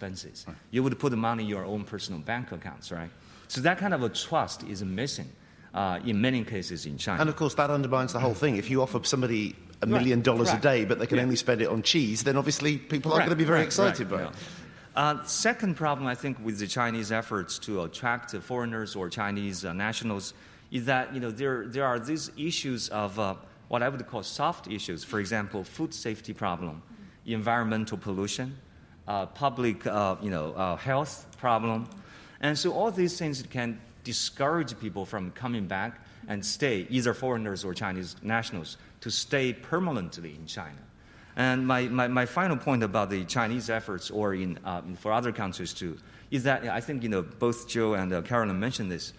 expenses. Right. You would put the money in your own personal bank accounts, right? So that kind of a trust is missing in many cases in China. And of course, that undermines the whole thing. If you offer somebody $1 million a day, but they can only spend it on cheese, then obviously people aren't going to be very excited by it. Second problem, I think, with the Chinese efforts to attract foreigners or Chinese nationals is that there are these issues of what I would call soft issues. For example, food safety problem, environmental pollution, public health problem, and so all these things can discourage people from coming back and stay, either foreigners or Chinese nationals, to stay permanently in China. And my final point about the Chinese efforts, or for other countries too, is that I think both Joe and Carolyn mentioned this.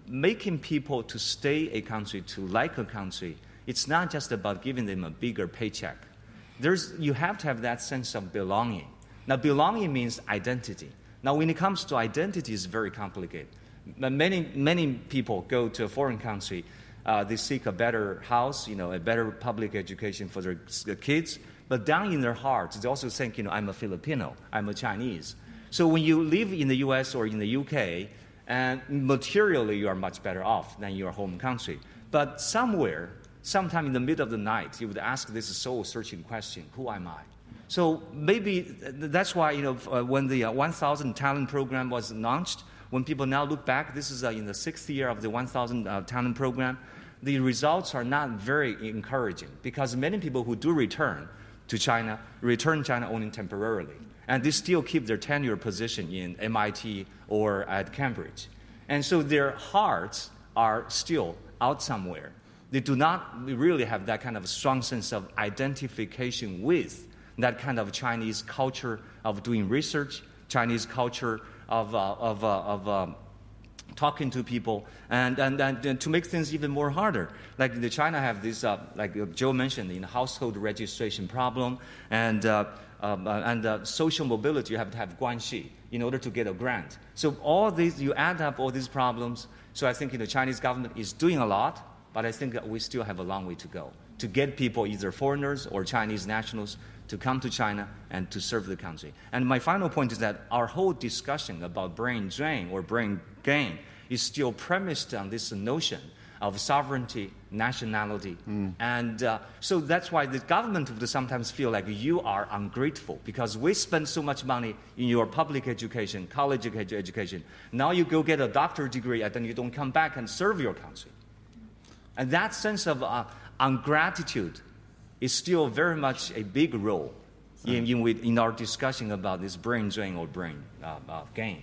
Making people to stay a country, to like a country, it's not just about giving them a bigger paycheck. You have to have that sense of belonging. Now, belonging means identity. Now, when it comes to identity, it's very complicated. Many people go to a foreign country. They seek a better house, a better public education for their kids. But down in their hearts, they also think, I'm a Filipino, I'm a Chinese. So when you live in the U.S. or in the U.K., and materially you are much better off than your home country. But sometime in the middle of the night, you would ask this soul-searching question, who am I? So maybe that's why, when the 1,000 talent program was launched, when people now look back, this is in the 6th year of the 1,000 talent program, the results are not very encouraging because many people who do return China only temporarily. And they still keep their tenure position in MIT or at Cambridge. And so their hearts are still out somewhere. They do not really have that kind of strong sense of identification with that kind of Chinese culture of doing research, Chinese culture of talking to people, and to make things even more harder. Like China have this, like Joe mentioned, household registration problem, and social mobility. You have to have guanxi in order to get a grant. So all these, you add up all these problems. So I think the Chinese government is doing a lot, but I think that we still have a long way to go to get people, either foreigners or Chinese nationals, to come to China and to serve the country. And my final point is that our whole discussion about brain drain or brain gain is still premised on this notion of sovereignty, nationality. And so that's why the government would sometimes feel like you are ungrateful because we spend so much money in your public education, college education. Now you go get a doctorate degree and then you don't come back and serve your country. And that sense of ungratitude is still very much a big role in our discussion about this brain drain or brain gain.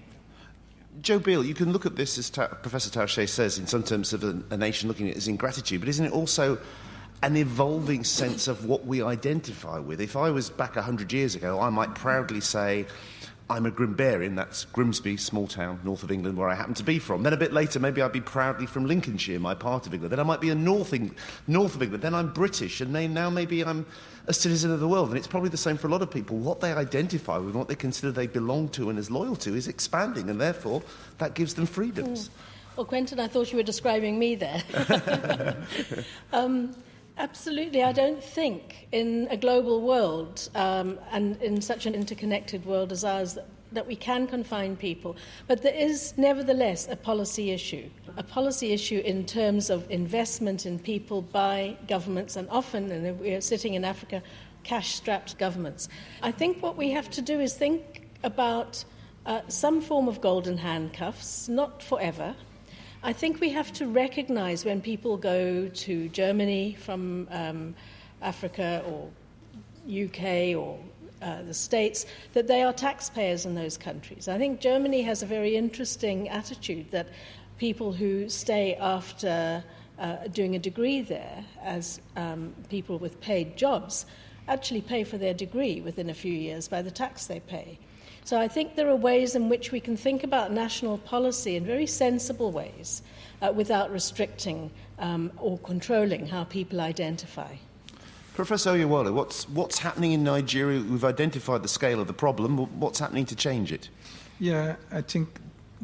Joe Beale, you can look at this, as Professor Taoshé says, in some terms of a nation looking at it as ingratitude, but isn't it also an evolving sense of what we identify with? If I was back 100 years ago, I might proudly say, I'm a Grimbarian, that's Grimsby, small town, north of England, where I happen to be from. Then a bit later, maybe I'd be proudly from Lincolnshire, my part of England. Then I might be a north of England. Then I'm British, and now maybe I'm a citizen of the world. And it's probably the same for a lot of people. What they identify with, what they consider they belong to and is loyal to, is expanding, and therefore that gives them freedoms. Well, Quentin, I thought you were describing me there. Absolutely. I don't think in a global world and in such an interconnected world as ours that we can confine people. But there is nevertheless a policy issue in terms of investment in people by governments, and often, and we're sitting in Africa, cash-strapped governments. I think what we have to do is think about some form of golden handcuffs, not forever. I think we have to recognize when people go to Germany from Africa or UK or the States that they are taxpayers in those countries. I think Germany has a very interesting attitude that people who stay after doing a degree there as people with paid jobs actually pay for their degree within a few years by the tax they pay. So I think there are ways in which we can think about national policy in very sensible ways without restricting or controlling how people identify. Professor Oyewole, what's happening in Nigeria? We've identified the scale of the problem. What's happening to change it? Yeah, I think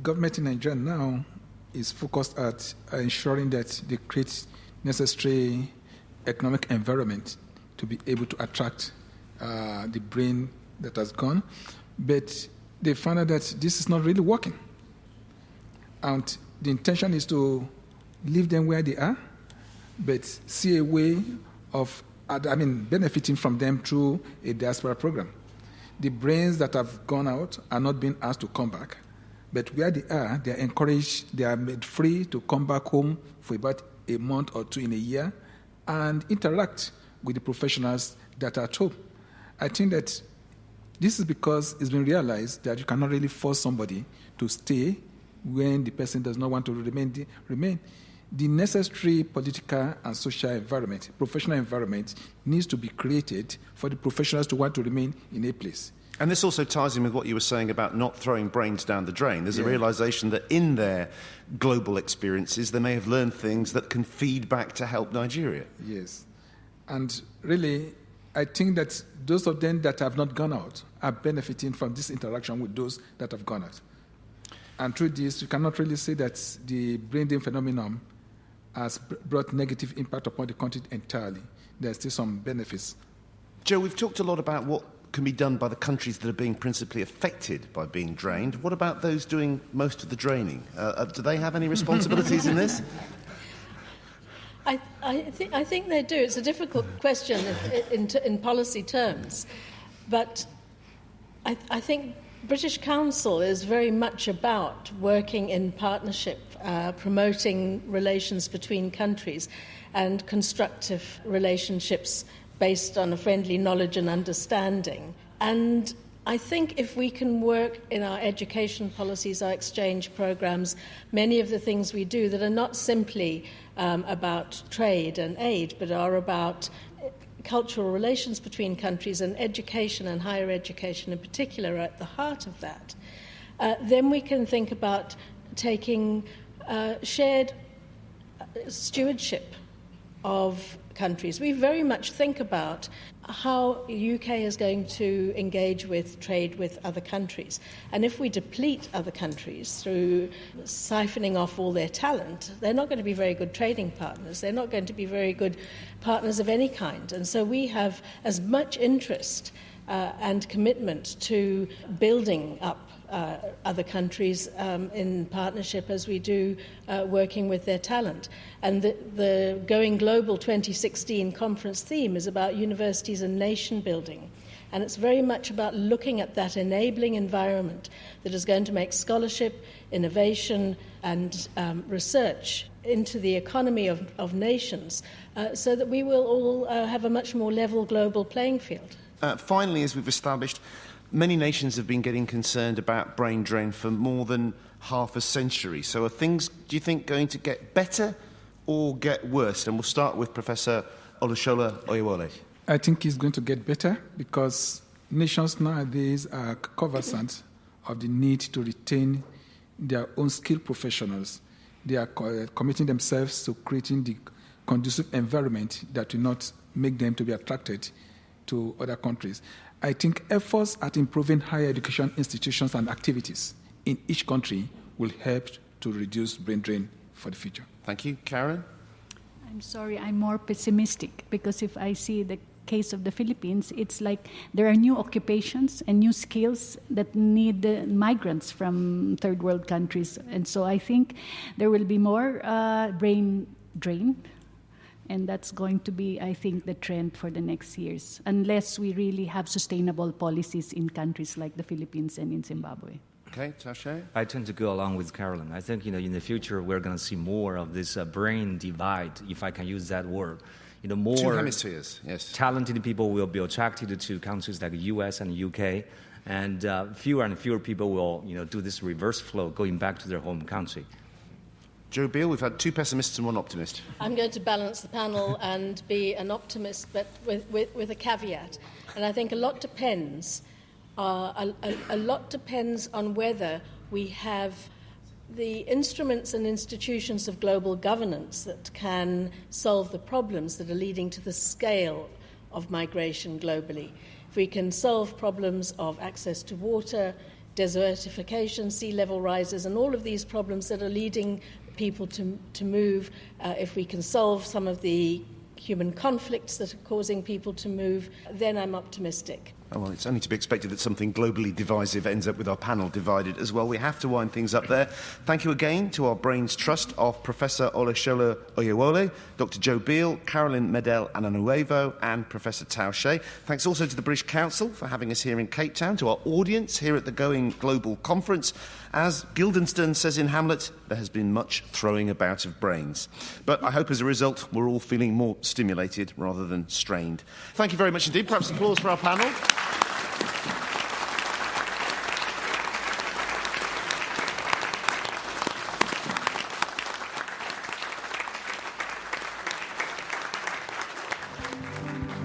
government in Nigeria now is focused at ensuring that they create necessary economic environment to be able to attract the brain that has gone. but they found out that this is not really working. And the intention is to leave them where they are, but see a way of benefiting from them through a diaspora program. The brains that have gone out are not being asked to come back, but where they are encouraged, they are made free to come back home for about a month or two in a year and interact with the professionals that are at home. I think that this is because it's been realized that you cannot really force somebody to stay when the person does not want to remain. The necessary political and social environment, professional environment, needs to be created for the professionals to want to remain in a place. And this also ties in with what you were saying about not throwing brains down the drain. There's a realization that in their global experiences, they may have learned things that can feed back to help Nigeria. Yes. And really, I think that those of them that have not gone out are benefiting from this interaction with those that have gone out. And through this, you cannot really say that the brain drain phenomenon has brought negative impact upon the country entirely. There's still some benefits. Joe, we've talked a lot about what can be done by the countries that are being principally affected by being drained. What about those doing most of the draining? Do they have any responsibilities in this? I think they do. It's a difficult question in policy terms, but I think British Council is very much about working in partnership, promoting relations between countries and constructive relationships based on a friendly knowledge and understanding. And I think if we can work in our education policies, our exchange programs, many of the things we do that are not simply about trade and aid, but are about cultural relations between countries, and education and higher education in particular are at the heart of that, then we can think about taking shared stewardship of countries. We very much think about how the UK is going to engage with trade with other countries. And if we deplete other countries through siphoning off all their talent, they're not going to be very good trading partners. They're not going to be very good partners of any kind. And so we have as much interest and commitment to building up other countries in partnership as we do working with their talent. And the Going Global 2016 conference theme is about universities and nation building. And it's very much about looking at that enabling environment that is going to make scholarship, innovation and research into the economy of nations so that we will all have a much more level global playing field. Finally, as we've established, many nations have been getting concerned about brain drain for more than half a century. So are things, do you think, going to get better or get worse? And we'll start with Professor Olushola Oyewole. I think it's going to get better because nations nowadays are cognizant of the need to retain their own skilled professionals. They are committing themselves to creating the conducive environment that will not make them to be attracted to other countries. I think efforts at improving higher education institutions and activities in each country will help to reduce brain drain for the future. Thank you. Karen? I'm sorry, I'm more pessimistic because if I see the case of the Philippines, it's like there are new occupations and new skills that need migrants from third world countries. And so I think there will be more brain drain. And that's going to be, I think, the trend for the next years, unless we really have sustainable policies in countries like the Philippines and in Zimbabwe. Okay, Tarshay? I tend to go along with Carolyn. I think, in the future, we're going to see more of this brain divide, if I can use that word. More two hemispheres, yes. Talented people will be attracted to countries like the US and the UK, and fewer and fewer people will, do this reverse flow, going back to their home country. Joe Beale, we've had two pessimists and one optimist. I'm going to balance the panel and be an optimist, but with a caveat. And I think a lot depends. A lot depends on whether we have the instruments and institutions of global governance that can solve the problems that are leading to the scale of migration globally. If we can solve problems of access to water, desertification, sea level rises, and all of these problems that are leading people to move, if we can solve some of the human conflicts that are causing people to move, then I'm optimistic. Oh, well, it's only to be expected that something globally divisive ends up with our panel divided as well. We have to wind things up there. Thank you again to our Brains Trust of Professor Olusola Oyewole, Dr. Joe Beale, Carolyn Medel-Ananuevo and Professor Tao Hsieh. Thanks also to the British Council for having us here in Cape Town, to our audience here at the Going Global Conference. As Guildenstern says in Hamlet, there has been much throwing about of brains. But I hope as a result we're all feeling more stimulated rather than strained. Thank you very much indeed. Perhaps applause for our panel.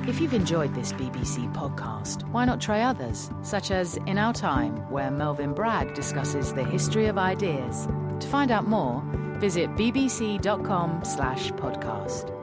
If you've enjoyed this BBC podcast, why not try others, such as In Our Time, where Melvin Bragg discusses the history of ideas. To find out more, visit bbc.com/podcast.